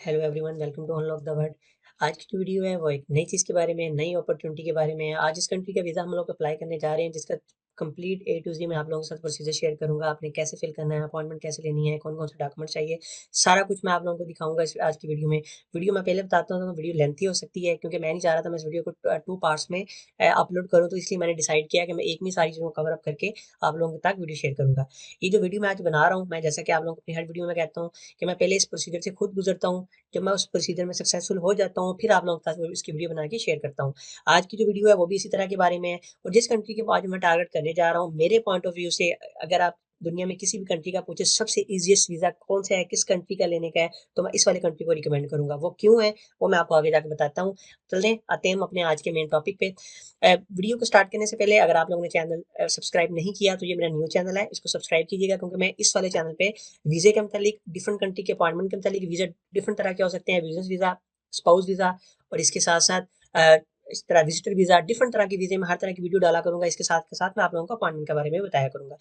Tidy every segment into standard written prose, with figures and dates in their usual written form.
Hello everyone, welcome to unlock the world. आज की जो वीडियो है वो एक नई चीज़ के बारे में, नई अपॉर्चुनिटी के बारे में है। आज इस कंट्री का वीज़ा हम लोग अप्लाई करने जा रहे हैं, जिसका कंप्लीट ए टू जी मैं आप लोगों के साथ प्रोसीजर शेयर करूंगा। आपने कैसे फिल करना है, अपॉइंटमेंट कैसे लेनी है, कौन कौन से डॉक्यूमेंट चाहिए, सारा कुछ मैं आप लोगों को दिखाऊंगा इस आज की वीडियो में। वीडियो मैं पहले बताता हूँ, तो वीडियो लेंथी हो सकती है क्योंकि मैं नहीं चाह रहा था मैं इस वीडियो को टू पार्ट्स में अपलोड करूँ, तो इसलिए मैंने डिसाइड किया कि मैं एक में सारी चीज़ों को कवर अप करके आप लोगों तक वीडियो शेयर करूंगा। ये जो वीडियो मैं आज बना रहा हूँ, मैं जैसा कि आप लोगों को अपनी हर वीडियो में कहता हूँ कि मैं पहले इस प्रोसीजर से खुद गुजरता हूँ। जब मैं उस प्रोसीजर में सक्सेसफुल हो जाता हूँ, फिर आप लोगों के साथ इसकी वीडियो बना के शेयर करता हूँ। आज की जो वीडियो है वो भी इसी तरह के बारे में है। और जिस कंट्री के आज मैं टारगेट करने जा रहा हूँ, मेरे पॉइंट ऑफ व्यू से अगर आप दुनिया में किसी भी कंट्री का पूछे सबसे इजीएस्ट वीजा कौन सा है, किस कंट्री का लेने का है, तो मैं इस वाले कंट्री को रिकमेंड करूंगा। वो क्यों है वो मैं आपको आगे जाकर बताता हूँ। चलते आते हैं हम अपने आज के मेन टॉपिक पे। वीडियो को स्टार्ट करने से पहले अगर आप लोगों ने चैनल सब्सक्राइब नहीं किया तो ये मेरा न्यू चैनल है, इसको सब्सक्राइब कीजिएगा, क्योंकि मैं इस वाले चैनल पे वीजे के मतलब डिफरेंट कंट्री के अपॉइंटमेंट के मतलब वीजा डिफरेंट तरह के हो सकते हैं, बिजनेस वीजा, स्पाउस वीजा, और इसके साथ साथ इस तरह विजिटर वीजा, डिफरेंट तरह के वीजे में हर तरह की वीडियो डाला करूंगा। इसके साथ के साथ मैं आप लोगों को अपॉइंटमेंट के बारे में बताया करूंगा।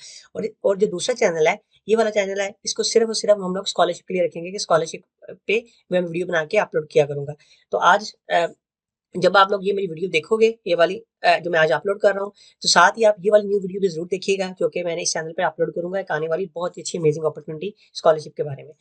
और जो दूसरा चैनल है, ये वाला चैनल है, इसको सिर्फ और सिर्फ हम लोग स्कॉलरशिप के लिए रखेंगे कि स्कॉलरशिप पे मैं वीडियो बना के अपलोड किया करूंगा। तो आज जब आप लोग ये मेरी वीडियो देखोगे, ये वाली जो मैं आज अपलोड कर रहा हूँ, तो साथ ही आप ये वाली न्यू वीडियो भी जरूर देखिएगा, जो कि मैंने इस चैनल पे अपलोड करूंगा, एक आने वाली बहुत ही अच्छी अमेजिंग अपॉर्चुनिटी स्कॉलरशिप के बारे में।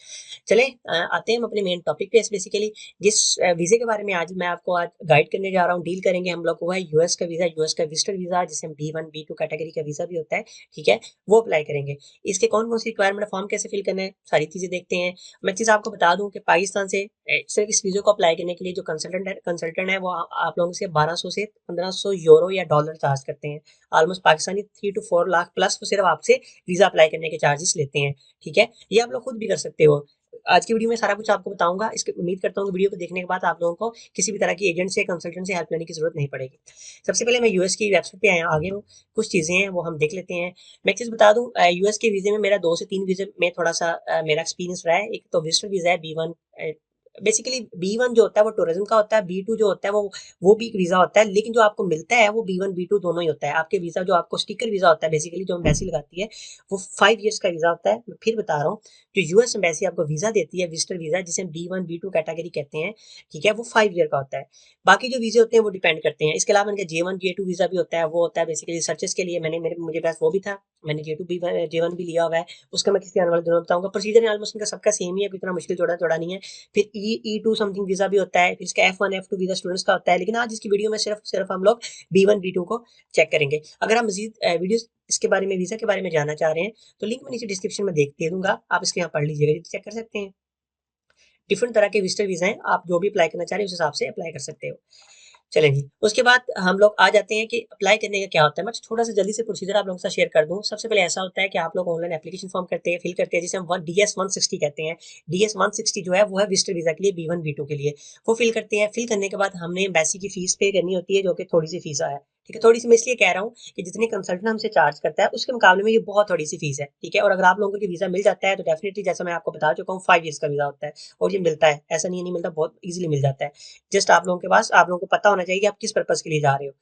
चले आते हैं हम अपने मेन टॉपिक पे। बेसिकली जिस वीजे के बारे में आज मैं आपको आज गाइड करने जा रहा हूँ, डील करेंगे हम लोग, वो है यूएस का वीजा, यूएस का विजिटर वीजा, जिसे B1 B2 कैटेगरी का वीजा भी होता है। ठीक है, वो अप्लाई करेंगे। इसके कौन कौन सी रिक्वायरमेंट, फॉर्म कैसे फिल करना है, सारी चीजें देखते हैं। मैं चीज आपको बता दूं कि पाकिस्तान से सिर्फ इस वीजा को अप्लाई करने के लिए जो कंसल्टेंट है वो आप लोगों से 1200 से 1500 यूरो या डॉलर चार्ज करते हैं। Almost Pakistani 3 to 4 lakh plus वो सिर्फ आपसे वीजा अप्लाई करने के चार्जेस लेते हैं। ठीक है, ये आप लोग खुद भी कर सकते हो। आज की वीडियो में सारा कुछ आपको बताऊंगा। इसकी उम्मीद करता हूँ कि वीडियो को देखने के बाद आप लोगों को किसी भी तरह की एजेंट से, कंसल्टेंट से हेल्प लेने की जरूरत नहीं पड़ेगी। सबसे पहले मैं यूएस की वेबसाइट पे आ गया हूँ। कुछ चीजें हैं वो हम देख लेते हैं। मैं एक चीज बता दूं, यूएस के वीजे में मेरा 2 से 3 वीजे में थोड़ा सा मेरा एक्सपीरियंस रहा है। एक तो विजिटर वीजा है B1। बेसिकली B1 जो होता है वो टूरिज्म का होता है, B2 जो होता है वो भी एक वीजा होता है, लेकिन जो आपको मिलता है वो B1 B2 दोनों ही होता है। आपके वीजा जो आपको स्टिकर वीजा होता है, बेसिकली जो एम्बेसी लगाती है, वो 5 ईयर्स का वीजा होता है। मैं फिर बता रहा हूँ, जो यूएस एम्बेसी आपको वीजा देती है, विजिटर वीजा, जिसे B1 B2 कैटेगरी कहते हैं, ठीक है, वो 5 ईयर का होता है। बाकी जो वीजे होते हैं वो डिपेंड करते हैं। इसके अलावा इनका J1 J2 वीजा भी होता है, वो होता है बेसिकली रिसर्चेस के लिए। मुझे पास वो भी था, मैंने J1 भी लिया हुआ है। उसका मैं किसी आने वाले दिनों में बताऊंगा। प्रोसीजर ऑलमोस्ट इनका सबका सेम ही है, इतना मुश्किल जोड़ा नहीं है। फिर E2 समथिंग वीजा भी होता है, फिर इसका F1 F2 वीजा स्टूडेंट्स का होता है। लेकिन आज इसकी वीडियो में सिर्फ सिर्फ हम लोग B1 B2 को चेक करेंगे। अगर आप मजीद वीडियो इसके बारे में, वीजा के बारे में जानना चाह रहे हैं, तो लिंक मैं नीचे डिस्क्रिप्शन में दे दूंगा, आप इसके यहाँ पढ़ लीजिएगा, चेक कर सकते हैं। डिफरेंट तरह के विजिटर वीजा हैं, आप जो भी अप्लाई करना चाह रहे हैं उस हिसाब से अप्लाई कर सकते हो। चलें जी, उसके बाद हम लोग आ जाते हैं कि अप्लाई करने का क्या होता है। मैं थोड़ा सा जल्दी से प्रोसीजर आप लोगों के साथ शेयर कर दूं। सबसे पहले ऐसा होता है कि आप लोग ऑनलाइन एप्लीकेशन फॉर्म करते हैं, फिल करते हैं, जिसे हम DS 160 कहते हैं। DS 160 जो है वो है विजिटर वीजा के लिए, B1 B2 के लिए। वो फिल करते हैं। फिल करने के बाद हमने एम्बेसी की फीस पे करनी होती है, जो कि थोड़ी सी फीस है। ठीक है, थोड़ी सी मैं इसलिए कह रहा हूँ कि जितने कंसल्टेंट हमसे चार्ज करता है उसके मुकाबले में ये बहुत थोड़ी सी फीस है। ठीक है, और अगर आप लोगों को वीजा मिल जाता है तो डेफिनेटली, जैसा मैं आपको बता चुका हूँ, 5 ईयर्स का वीजा होता है और ये मिलता है, ऐसा नहीं मिलता, बहुत इजीली मिल जाता है। जस्ट आप लोगों के पास, आप लोगों को पता होना चाहिए कि आप किस पर्पज के लिए जा रहे हो।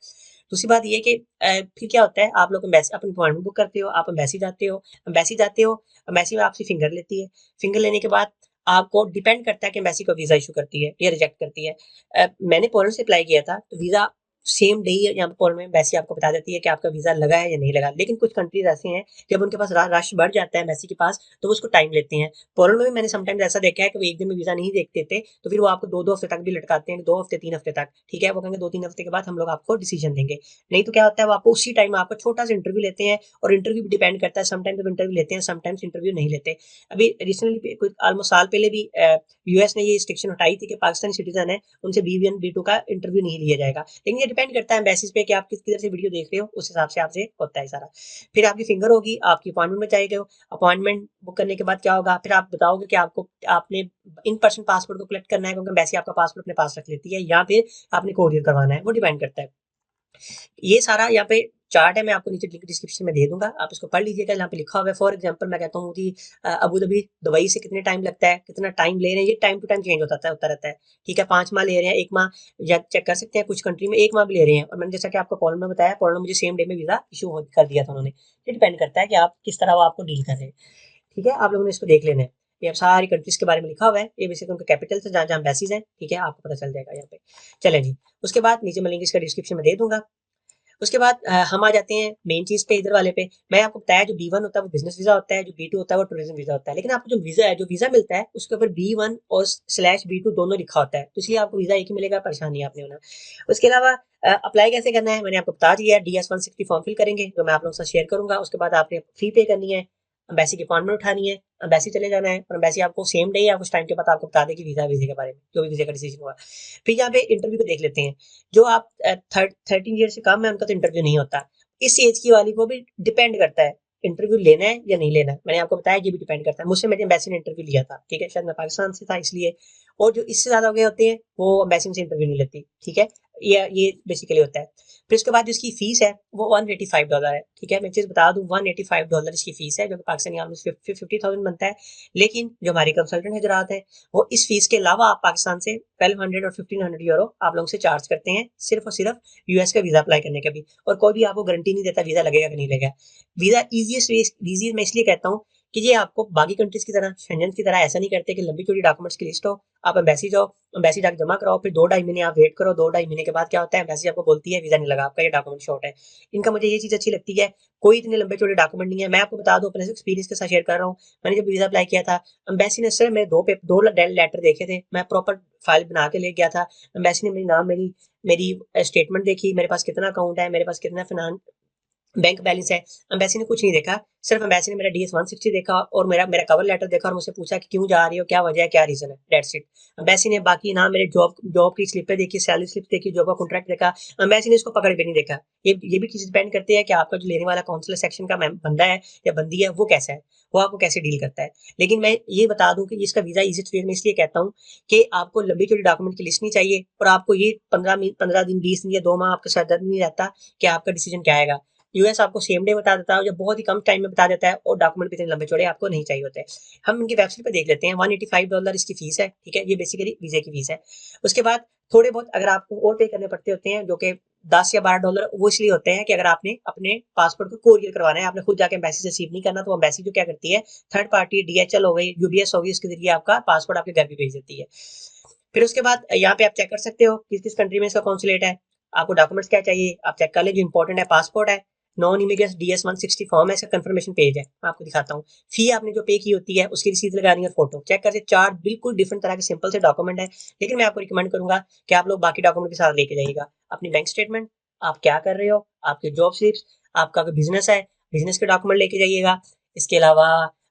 दूसरी बात ये कि फिर क्या होता है, आप लोग अपनी अपॉइंटमेंट बुक करते हो, आप एम्बेसी जाते हो। एम्बेसी में आपसे फिंगर लेती है। फिंगर लेने के बाद आपको डिपेंड करता है कि एम्बेसी को वीजा इशू करती है या रिजेक्ट करती है। मैंने पोलैंड से अप्लाई किया था, तो वीजा सेम डे ही यहाँ पर पोलैंड में एम्बेसी आपको बता देती है कि आपका वीजा लगा है या नहीं लगा। लेकिन कुछ कंट्रीज ऐसे हैं, जब उनके पास रश बढ़ जाता है एम्बेसी के पास, तो वो उसको टाइम लेते हैं। पोलैंड में भी मैंने समटाइम्स ऐसा देखा है कि वो एक दिन में वीजा नहीं देख देते, तो फिर वो आपको 2-2 हफ्ते तक भी लटकाते हैं, 2 हफ्ते 3 हफ्ते तक। ठीक है, वो कहेंगे 2-3 हफ्ते के बाद हम लोग आपको डिसीजन देंगे। नहीं तो क्या होता है, वो आपको उसी टाइम आपको छोटा सा इंटरव्यू लेते हैं, और इंटरव्यू भी डिपेंड करता है, समटाइम्स वो इंटरव्यू लेते हैं, समटाइम्स इंटरव्यू नहीं लेते। अभी रिसेंटली कुछ ऑलमोस्ट साल पहले भी यूएस ने ये रिस्ट्रिक्शन हटाई थी कि पाकिस्तानी सिटीजन है उनसे B1 B2 का इंटरव्यू नहीं लिया जाएगा। लेकिन ये डिपेंड करता है बेसिस पे कि आप किस किधर से वीडियो देख रहे हो, उस हिसाब से आपसे होता है सारा। फिर आपकी फिंगर होगी, आपकी अपॉइंटमेंट में जाएगा। अपॉइंटमेंट बुक करने के बाद क्या होगा, फिर आप बताओगे कि आपने इन पर्सन पासपोर्ट को कलेक्ट करना है, क्योंकि वैसे आपका पासपोर्ट अपने पास रख लेती है, या फिर आपने कोरियर करवाना है, वो डिपेंड करता है। ये सारा यहाँ पे चार्ट है, मैं आपको नीचे लिंक डिस्क्रिप्शन में दे दूंगा, आप इसको पढ़ लीजिएगा। यहाँ पे लिखा हुआ है, फॉर एग्जांपल मैं कहता हूँ कि अबू धाबी दुबई से कितने टाइम लगता है, कितना टाइम ले रहे हैं, ये टाइम टू टाइम चेंज होता रहता है। ठीक है, 5 माह ले रहे हैं, 1 माह, या चेक कर सकते हैं, कुछ कंट्री में 1 माह भी ले रहे हैं। और मैंने जैसा कि आपको पोलैंड में बताया, पोलैंड में मुझे सेम डे में वीजा इशू कर दिया था उन्होंने। ये डिपेंड करता है कि आप किस तरह वो आपको डील कर रहे हैं। ठीक है, आप लोगों ने इसको देख लेना है। ये अब सारी कंट्रीज के बारे में लिखा हुआ है, ये बेसिकली उनके कैपिटल्स है जहाँ जहाँ एम्बेसीज हैं, ठीक है, आपको पता चल जाएगा यहाँ पे। चलें जी, उसके बाद नीचे मैं लिंक इसका डिस्क्रिप्शन में दे दूंगा। उसके बाद हम आ जाते हैं मेन चीज पे, इधर वाले पे। मैं आपको बताया जो B1 होता है वो बिजनेस वीजा होता है, जो B2 होता है वो टूरिज्म वीजा होता है। लेकिन आपको जो वीजा है, जो वीजा मिलता है उसके ऊपर B1 और /B2 दोनों लिखा होता है, तो इसलिए आपको वीजा एक ही मिलेगा, परेशान नहीं आपने होना। उसके अलावा अप्लाई कैसे करना है मैंने आपको बता दिया है। DS-160 फॉर्म फिल करेंगे जो मैं आप लोगों के साथ शेयर करूंगा। उसके बाद आपने फी पे करनी है, एम्बेसी की अपॉइंटमेंट उठानी है, एम्बेसी चले जाना है, और एम्बेसी आपको सेम डे या कुछ टाइम के बाद आपको बता देगी वीजा वीजे के बारे में, जो भी वीजे का डिसीजन हुआ। फिर यहाँ पे इंटरव्यू को देख लेते हैं। जो आप 13 ईयर से कम है उनका तो इंटरव्यू नहीं होता। इस एज की वाली को भी डिपेंड करता है इंटरव्यू लेना है या नहीं लेना है। मैंने आपको बताया ये भी डिपेंड करता है। मुझसे मेरे एम्बेसी ने इंटरव्यू लिया था, ठीक है, शायद मैं पाकिस्तान से था इसलिए। और जो इससे ज्यादा हो गए होते हैं वो एम्बेसी से इंटरव्यू नहीं लेती, ठीक है। ये बेसिकली होता है। फिर उसके बाद जिसकी फीस है वो $185 है, ठीक है। मैं चीज बता दूं, $185 इसकी फीस है, जो कि पाकिस्तानी में 50,000 बनता है। लेकिन जो हमारी कंसल्टेंट हजरात है वो इस फीस के अलावा आप पाकिस्तान से 1200 और 1500 यूरो आप लोगों से चार्ज करते हैं, सिर्फ और सिर्फ यूएस का वीजा अप्लाई करने का भी। और कोई भी आपको गारंटी नहीं देता वीजा लगेगा कि नहीं लगेगा। वीजा इजीएस्ट मैं इसलिए कहता हूँ कि ये आपको बाकी कंट्रीज की तरह, शेंजन की तरह ऐसा नहीं करते कि लंबी चौड़ी डॉक्यूमेंट्स की लिस्ट हो, आप एम्बेसी जाओ, एम्बेसी जाकर जमा कराओ, फिर 2-2.5 महीने आप वेट करो, 2-2.5 महीने के बाद क्या होता है, एम्बेसी आपको बोलती है वीजा नहीं लगा आपका, ये डॉक्यूमेंट शॉर्ट है। इनका मुझे ये चीज अच्छी लगती है, कोई इतने लंबे चौड़े डॉक्यूमेंट नहीं है। मैं आपको बता दूं, अपने एक्सपीरियंस के साथ शेयर कर रहा हूँ। मैंने जब वीजा अप्लाई किया था, एम्बेसी ने सिर्फ मेरे दो लेटर देखे थे, मैं प्रॉपर फाइल बना के ले गया था। एम्बेसी ने मेरी नाम, मेरी स्टेटमेंट देखी, मेरे पास कितना अकाउंट है, मेरे पास कितना फिनांस बैंक बैलेंस है। एम्बेसी ने कुछ नहीं देखा, सिर्फ एम्बेसी ने मेरा DS-160 देखा और मेरा मेरा कवर लेटर देखा और मुझसे पूछा कि क्यों जा रही हो, क्या वजह है, क्या रीजन है, दैट्स इट। एम्बेसी ने बाकी ना मेरे जॉब की स्लिपें देखी, सैलरी स्लिप देखी, जॉब का कॉन्ट्रैक्ट देखा। एम्बेसी ने इसको पकड़ के नहीं देखा। ये भी चीज डिपेंड करती है कि आपका जो लेने वाला काउंसलर सेक्शन का बंदा है या बंदी है वो कैसा है, वो आपको कैसे डील करता है। लेकिन मैं ये बता दूं कि इसका वीजा इजी ट्रेड में इसलिए कहता हूँ कि आपको लंबी चौड़ी डॉक्यूमेंट की लिस्ट नहीं चाहिए, और आपको ये 15 दिन 20 दिन या 2 माह आपका सर दर्द नहीं रहता कि आपका डिसीजन क्या आएगा। यूएस आपको सेम डे बता देता है, या बहुत ही कम टाइम में बता देता है, और डॉक्यूमेंट भी इतने लंबे चौड़े आपको नहीं चाहिए होते हैं। हम इनकी वेबसाइट पर देख लेते हैं। $185 इसकी फीस है, ठीक है, ये बेसिकली वीजे की फीस है। उसके बाद थोड़े बहुत अगर आपको और पे करने पड़ते होते हैं, जो कि $10 या $12 वो इसलिए होते हैं कि अगर आपने अपने पासपोर्ट को कोरियर करवाना है, आपने खुद जाके एम्बेसी से रिसीव नहीं करना, तो एम्बेसी जो क्या करती है, थर्ड पार्टी DHL हो गई, UBS हो गई, उसके जरिए आपका पासपोर्ट आपके घर पे भेज देती है। फिर उसके बाद यहाँ पे आप चेक कर सकते हो किस किस कंट्री में इसका कॉन्सुलेट है, आपको डॉक्यूमेंट्स क्या चाहिए आप चेक कर ले। जो इंपॉर्टेंट है पासपोर्ट है, नॉन इमिग्रेंट DS-160 फॉर्म है, इसका कंफर्मेशन पेज है, मैं आपको दिखाता हूँ। फी आपने जो पे की होती है उसकी रिसीट लगानी है, फोटो चेक करके। चार बिल्कुल डिफरेंट तरह के सिंपल से डॉक्यूमेंट है, लेकिन मैं आपको रिकमेंड करूंगा कि आप लोग बाकी डॉक्यूमेंट के साथ लेके जाइएगा। अपनी बैंक स्टेटमेंट, आप क्या कर रहे हो, आपके जॉब स्लिप्स, आपका अगर बिजनेस है बिजनेस के डॉक्यूमेंट लेके जाइएगा। इसके अलावा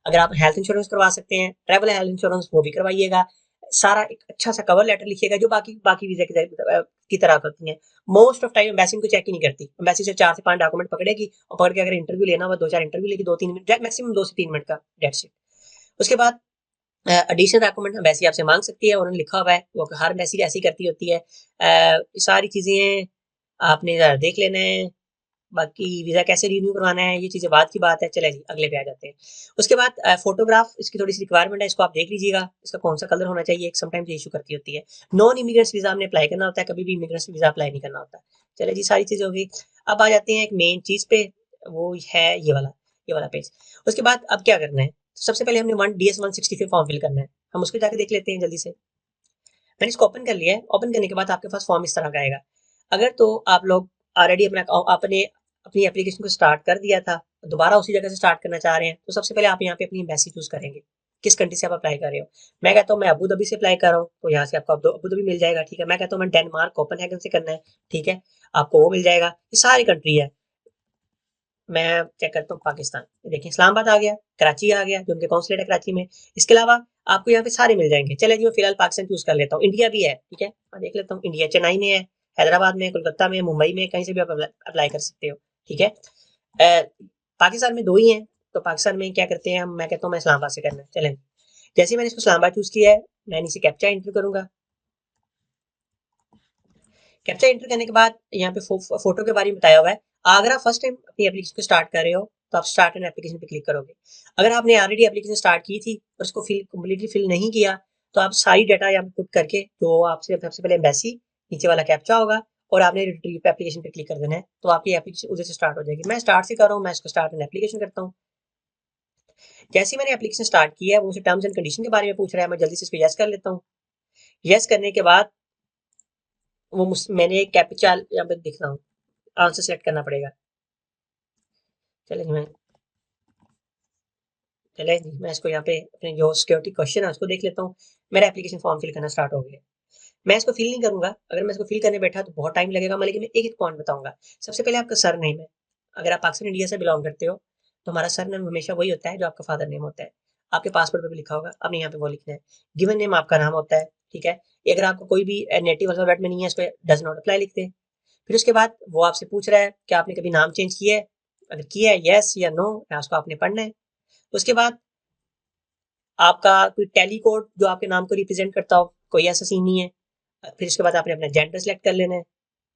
अगर आप हेल्थ इंश्योरेंस करवा सकते हैं, ट्रैवल हेल्थ इंश्योरेंस वो भी करवाइएगा। सारा एक अच्छा सा कवर लेटर लिखिएगा, जो बाकी बाकी वीजा की तरह होती है। मोस्ट ऑफ टाइम एम्बेसी को चेक ही नहीं करती, एम्बेसी से 4 से 5 डॉक्यूमेंट पकड़ेगी, और पकड़ के अगर इंटरव्यू लेना हुआ 2-4 इंटरव्यू लेगी, 2-3 मिनट मैक्सिमम, 2 से 3 मिनट का, डेट्स इट। उसके बाद एडिशनल डॉक्यूमेंट एम्बेसी आपसे मांग सकती है, उन्होंने लिखा हुआ है, वो हर एम्बेसी ऐसी करती होती है। सारी चीजें आपने जरा देख लेना है। बाकी वीजा कैसे रिन्यू करवाना है ये चीजें बाद की बात है। चले जी अगले पे आ जाते हैं। उसके बाद फोटोग्राफ, इसकी थोड़ी सी रिक्वायरमेंट है, इसको आप देख लीजिएगा, इसका कौन सा कलर होना चाहिए, समटाइम्स इशू करती होती है। नॉन इमिग्रेंट्स वीजा हमने अप्लाई करना होता है, कभी भी इमिग्रेंट्स वीजा अप्लाई नहीं करना होता। चले जी सारी चीजें हो गई। अब आ जाते हैं एक मेन चीज पे, वो है ये वाला पेज। उसके बाद अब क्या करना है, सबसे पहले हमने DS-160 फॉर्म फिल करना है, हम उसको जाके देख लेते हैं जल्दी से। मैंने इसको ओपन कर लिया है। ओपन करने के बाद आपके पास फॉर्म इस तरह का आएगा। अगर तो आप लोग ऑलरेडी अपने अपनी एप्लीकेशन को स्टार्ट कर दिया था, दोबारा उसी जगह से स्टार्ट करना चाह रहे हैं, तो सबसे पहले आप यहाँ पे अपनी एम्बेसी चूज करेंगे, किस कंट्री से आप अप्लाई कर रहे हो। मैं कहता हूँ मैं अबू धाबी से अप्लाई कर रहा हूँ, तो यहाँ से आपको अबू धाबी मिल जाएगा, ठीक है। मैं कहता हूँ मैं डेनमार्क कोपेनहेगन से करना है, ठीक है, आपको वो मिल जाएगा। ये सारी कंट्री है। मैं चेक करता हूँ पाकिस्तान, देखिए इस्लामाबाद आ गया, कराची आ गया, जो उनके कॉन्सुलेट है कराची में। इसके अलावा आपको यहाँ पे सारे मिल जाएंगे। चले जी मैं फिलहाल पाकिस्तान चूज कर लेता हूँ। इंडिया भी है, ठीक है, मैं देख लेता हूँ। इंडिया चेन्नई में है, हैदराबाद में, कोलकाता में, मुंबई में, कहीं से भी आप अप्लाई कर सकते हो, ठीक है। पाकिस्तान में 2 ही हैं, तो पाकिस्तान में क्या करते हैं हम, मैं कहता हूँ मैं इस्लामाबाद से करना है। चलें, जैसे ही मैंने इसको इस्लामाबाद चूज किया है, मैं नीचे कैप्चा एंटर करूंगा। कैप्चा एंटर करने के बाद यहाँ पे फोटो के बारे में बताया हुआ है। अगर आप फर्स्ट टाइम अपनी एप्लीकेशन को स्टार्ट कर रहे हो, तो आप स्टार्ट एन एप्लीकेशन पे क्लिक करोगे। अगर आपने ऑलरेडी एप्लीकेशन स्टार्ट की थी और उसको कम्प्लीटली फिल नहीं किया, तो आप सारी डाटा यहाँ पे पुट करके, जो आपसे सबसे पहले एम्बेसी, नीचे वाला कैप्चा होगा, और आपने रिट्रीव एप्लीकेशन पे क्लिक कर देना है, तो आपकी एप्लीकेशन उधर से स्टार्ट हो जाएगी। मैं स्टार्ट से कर रहा हूँ, मैं इसको स्टार्ट एन एप्लीकेशन करता हूँ। जैसे ही मैंने एप्लीकेशन स्टार्ट की है, वो मुझे टर्म्स एंड कंडीशन के बारे में पूछ रहा है, मैं जल्दी से इसको यस कर लेता हूँ। यस करने के बाद मैंने एक कैप्चा यहाँ पे दिख रहा हूँ, आंसर सेलेक्ट करना पड़ेगा। चलिए मैं इसको यहाँ पे अपने जो सिक्योरिटी क्वेश्चन है उसको देख लेता हूँ। मेरा एप्लीकेशन फॉर्म फिल करना स्टार्ट हो गया। मैं इसको फिल नहीं करूंगा, अगर मैं इसको फिल करने बैठा तो बहुत टाइम लगेगा, मैं लेकिन मैं एक एक पॉइंट बताऊंगा। सबसे पहले आपका सर नेम है। अगर आप पाकिस्तान इंडिया से बिलोंग करते हो तो हमारा सर नेम हमेशा वही होता है जो आपका फादर नेम होता है। आपके पासपोर्ट पर भी लिखा होगा, आपने यहाँ पे वो लिखना है। गिवन नेम आपका नाम होता है, ठीक है। ये अगर आपको कोई भी नेटिव अल्फाबेट में नहीं है, इस पर डज नॉट अप्लाई लिख दें। फिर उसके बाद वो आपसे पूछ रहा है कि आपने कभी नाम चेंज किया है। अगर किया है यस या नो, या उसको आपने पढ़ना है। उसके बाद आपका कोई टैली कोड जो आपके नाम को रिप्रेजेंट करता हो, कोई ऐसा सीन नहीं है। फिर उसके बाद आपने अपना जेंडर सेलेक्ट कर लेना है,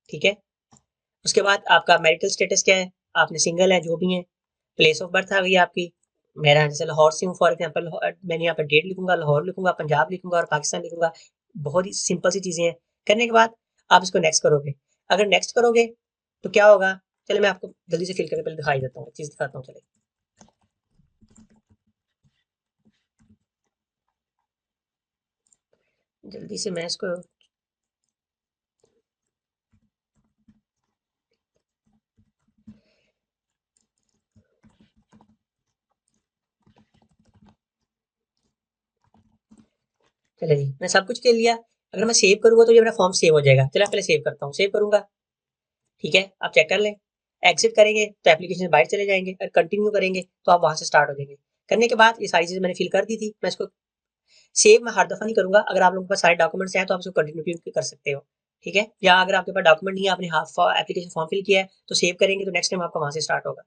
ठीक है। उसके बाद आपका मैरिटल स्टेटस क्या है, आपने सिंगल है जो भी है। प्लेस ऑफ बर्थ आ गई आपकी। मेरा जैसे लाहौर से हूँ फॉर एग्जाम्पल, मैंने यहाँ पर डेट लिखूंगा, लाहौर लिखूंगा, पंजाब लिखूंगा और पाकिस्तान लिखूंगा। बहुत ही सिंपल सी चीजें हैं। करने के बाद आप इसको नेक्स्ट करोगे। अगर नेक्स्ट करोगे तो क्या होगा, चले मैं आपको जल्दी से फिल करके पहले दिखाई देता हूँ, चीज दिखाता हूँ। चले जल्दी से मैं इसको, चले जी मैं सब कुछ कर लिया। अगर मैं सेव करूंगा तो ये मेरा फॉर्म सेव हो जाएगा। चलो पहले सेव करता हूँ, सेव करूंगा, ठीक है। आप चेक कर लें। एग्जिट करेंगे तो एप्लीकेशन से बाहर चले जाएंगे, और कंटिन्यू करेंगे तो आप वहां से स्टार्ट हो जाएंगे। करने के बाद ये सारी चीजें मैंने फिल कर दी थी, मैं इसको सेव मैं हर दफा नहीं करूंगा। अगर आप लोगों के पास सारे डॉक्यूमेंट्स हैं तो आप इसको कंटिन्यू कर सकते हो, ठीक है। या अगर आपके पास डॉक्यूमेंट नहीं है, आपने हाफ एप्लीकेशन फॉर्म फिल किया है तो सेव करेंगे तो नेक्स्ट टाइम आपका वहां से स्टार्ट होगा।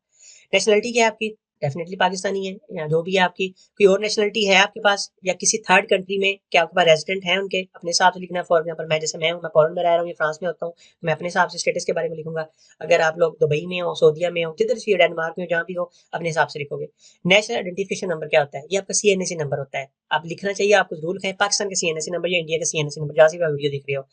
नेशनलिटी क्या है आपकी, डेफिनेटली पाकिस्तानी है, या जो भी है आपकी। कोई और नेशनलिटी है आपके पास, या किसी थर्ड कंट्री में क्या आपके पास रेजिडेंट है उनके, अपने हिसाब से लिखना है। फॉर एग्जाम्पल मैं जैसे मैं हूँ, मैं फॉरन में रह रहा हूँ या फ्रांस में होता हूँ, तो मैं अपने हिसाब से स्टेटस के बारे में लिखूंगा। अगर आप लोग दुबई में हो, सऊदीया में हो, जिधर भी डेनमार्क में, जहाँ भी हो, अपने हिसाब से लिखोगे। नेशनल आइडेंटिफिकेशन नंबर क्या होता है, ये आपका सीएनएसी नंबर होता है। आप लिखना चाहिए, आपको जरूर लिखें पाकिस्तान का सीएनएसी नंबर या इंडिया का सीएनएसी नंबर, जहाँ से भी आप वीडियो देख रहे हो।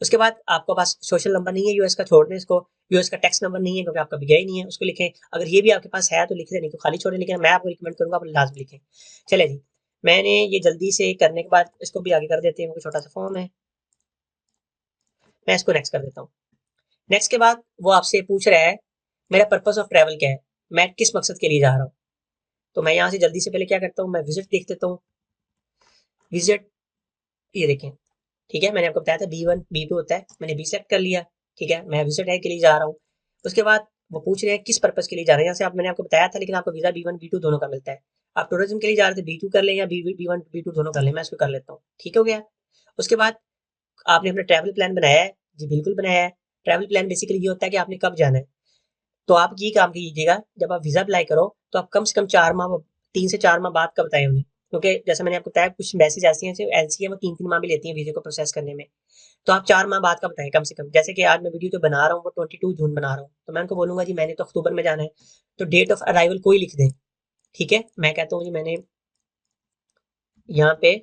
उसके बाद आपके पास सोशल नंबर नहीं है यूएस का, छोड़ दें इसको। यूएस का टैक्स नंबर नहीं है क्योंकि आपका भी गया ही नहीं है, उसको लिखें। अगर ये भी आपके पास है तो लिख दें, नहीं तो खाली छोड़ें, लेकिन मैं आपको रिकमेंड करूंगा आप लाजमी लिखें। चले जी, मैंने ये जल्दी से करने के बाद इसको भी आगे कर देते हैं, छोटा सा फॉर्म है, मैं इसको नेक्स्ट कर देता हूँ। नेक्स्ट के बाद वो आपसे पूछ रहा है मेरा पर्पज ऑफ ट्रैवल क्या है, मैं किस मकसद के लिए जा रहा हूँ। तो मैं यहाँ से जल्दी से पहले क्या करता हूँ, मैं विजिट देख देता हूँ। विजिट, ये देखें, ठीक है। मैंने आपको बताया था B1 B2 होता है, मैंने बी सेलेक्ट कर लिया, ठीक है। मैं विजिट है के लिए जा रहा हूँ। उसके बाद वो पूछ रहे हैं किस पर्पज के लिए जा रहे हैं। यहाँ से आप, मैंने आपको बताया था, लेकिन आपको वीजा B1 B2 दोनों का मिलता है। आप टूरिज्म के लिए जा रहे थे, B2 कर लें या B1 B2 दोनों कर लें, मैं इसको कर लेता हूँ, ठीक हो गया। उसके बाद आपने अपना ट्रैवल प्लान बनाया है, जी बिल्कुल बनाया है। ट्रैवल प्लान बेसिकली ये होता है कि आपने कब जाना है। तो आप ये काम कीजिएगा, जब आप वीजा अप्लाई करो तो आप कम से कम 4 माह, 3 से 4 माह बाद का बताएं उन्हें, क्योंकि जैसे मैंने आपको बताया कुछ मैसेज ऐसी हैं एलसी है, वो 3-3 माह भी लेती है वीजे को प्रोसेस करने में। तो आप 4 माह बाद का बताएं कम से कम। जैसे कि आज मैं वीडियो जो बना रहा हूँ वो 22 जून बना रहा हूँ, तो मैं उनको बोलूंगा जी मैंने तो अक्टूबर में जाना है, तो डेट ऑफ अराइवल कोई लिख दें, ठीक है। मैं कहता हूँ जी मैंने यहाँ पे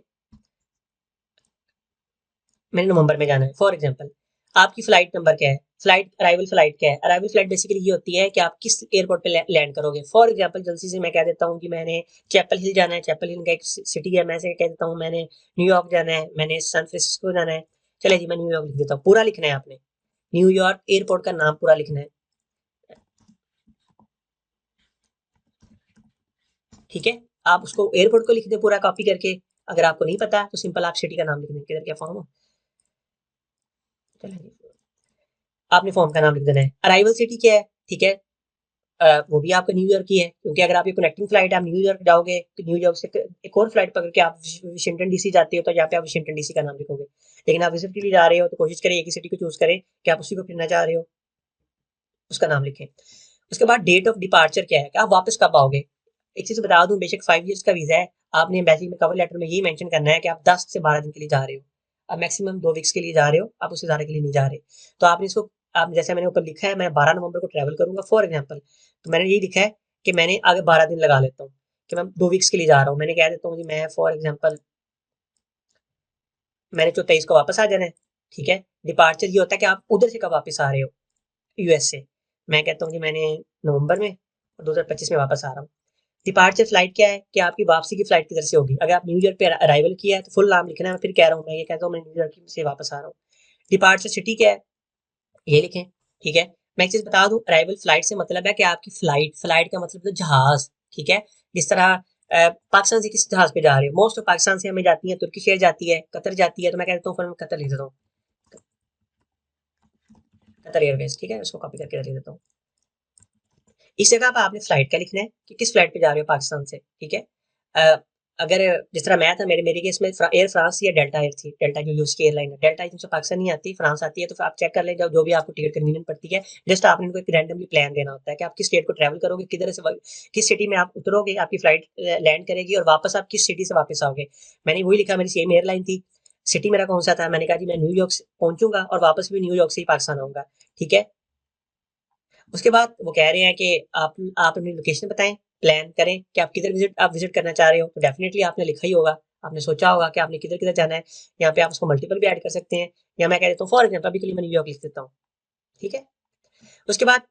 मैंने नवंबर में जाना है फॉर एग्जाम्पल। आपकी फ्लाइट नंबर क्या है, फ्लाइट अराइवल फ्लाइट क्या है। अराइवल फ्लाइट बेसिकली ये होती है कि आप किस एयरपोर्ट पे लैंड करोगे। फॉर एग्जाम्पल जल्दी से मैं कह देता हूँ कि मैंने चैपल हिल जाना है, चैपल हिल का एक सिटी है, मैं से कह देता हूँ मैंने न्यूयॉर्क जाना है, मैंने सैन फ्रांसिस्को जाना है। चले जी मैं न्यूयॉर्क लिख देता हूँ, पूरा लिखना है आपने, न्यूयॉर्क एयरपोर्ट का नाम पूरा लिखना है, ठीक है। आप उसको एयरपोर्ट को लिख दें पूरा कॉपी करके। अगर आपको नहीं पता तो सिंपल आप सिटी का नाम लिख दें, किधर क्या फॉर्म हो, चलिए आपने फॉर्म का नाम लिख देना है। अराइवल सिटी क्या है, ठीक है। वो भी आपका न्यूयॉर्क की है, क्योंकि अगर आपकी कनेक्टिंग फ्लाइट आप न्यूयॉर्क जाओगे तो न्यूयॉर्क से एक और फ्लाइट पकड़ के आप वाशिंगटन डीसी जाते हो, तो यहाँ पे आप वाशिंगटन डीसी का नाम लिखोगे। लेकिन आप विजिट के लिए जा रहे हो तो कोशिश करें एक ही सिटी को चूज करें कि आप उसी को फिरना चाह रहे हो, उसका नाम लिखें। उसके बाद डेट ऑफ डिपार्चर क्या है कि आप वापस कब आओगे। एक चीज बता दूं, बेशक 5 ईयर्स का वीजा है, आपने एम्बेसी में कवर लेटर में यही मेंशन करना है कि आप 10 से 12 दिन के लिए जा रहे हो। आप मैक्सिमम 2 वीक्स के लिए जा रहे हो, आप उससे ज्यादा के लिए नहीं जा रहे। तो आपने इसको, आप जैसे मैंने ऊपर लिखा है मैं 12 नवंबर को ट्रैवल करूंगा फॉर एग्जाम्पल, तो मैंने यही लिखा है कि मैंने आगे 12 दिन लगा लेता हूँ कि मैं 2 वीक्स के लिए जा रहा हूँ। मैंने कह देता हूँ जी मैं फॉर एग्जाम्पल मैंने 24 को वापस आ जाना है, ठीक है। डिपार्चर ये होता है कि आप उधर से कब वापस आ रहे हो, यूएस से। मैं कहता हूँ कि मैंने नवंबर में और 2025 में वापस आ रहा हूँ। डिपार्चर फ्लाइट क्या है कि आपकी वापसी की फ्लाइट किधर से होगी। अगर आप न्यूयॉर्क पे अराइवल किया है तो फुल नाम लिखना है, मैं फिर कह रहा हूँ, मैं ये कहता हूँ मैं न्यूयॉर्क से वापस आ रहा हूँ। डिपार्चर सिटी क्या है ये लिखें, ठीक है। मैं एक चीज बता दूं, अराइवल फ्लाइट से मतलब है कि आपकी फ्लाइट, फ्लाइट का मतलब तो जहाज, ठीक है। जिस तरह पाकिस्तान से किस जहाज पे जा रहे हो, मोस्ट ऑफ पाकिस्तान से हमें जाती है तुर्किश एयर जाती है, कतर जाती है, तो मैं कहता हूँ फिर मैं कतर लिख देता हूँ, कतर एयरवेज, ठीक है। उसको कॉपी करके लिख देता हूँ। इस जगह पर आपने फ्लाइट का लिखना है कि किस फ्लाइट पे जा रहे हो पाकिस्तान से, ठीक है। अ, अगर जिस तरह मैं था, मेरे केस में एयर फ्रांस या डेल्टा एयर थी, डेल्टा जो यूएस की एयरलाइन है, डेल्टा तुमसे पाकिस्तान नहीं आती, फ्रांस आती है, तो आप चेक कर ले जो भी आपको टिकट कन्वीनियंट पड़ती है। जस्ट आपने इनको एक रैंडमली प्लान देना होता है कि आप किस स्टेट को ट्रैवल करोगे, किधर से किस सिटी में आप उतरोगे, आपकी फ्लाइट लैंड करेगी और वापस आप किस सिटी से वापस आओगे। मैंने वही लिखा, मेरी सेम एयरलाइन थी। सिटी मेरा कौन सा था, मैंने कहा जी मैं न्यूयॉर्क पहुंचूंगा और वापस भी न्यूयॉर्क से ही पाकिस्तान आऊंगा, ठीक है। उसके बाद वो कह रहे हैं कि आप अपनी लोकेशन बताएं, प्लान करें कि आप किधर विजिट करना चाह रहे हो। तो डेफिनेटली आपने लिखा ही होगा, आपने सोचा होगा कि आपने किधर किधर जाना है। यहाँ पे आप उसको मल्टीपल भी ऐड कर सकते हैं, या मैं कह देता हूँ फॉर एग्जाम्पल अभी के लिए मैं न्यूयॉर्क लिख देता हूँ, ठीक है। उसके बाद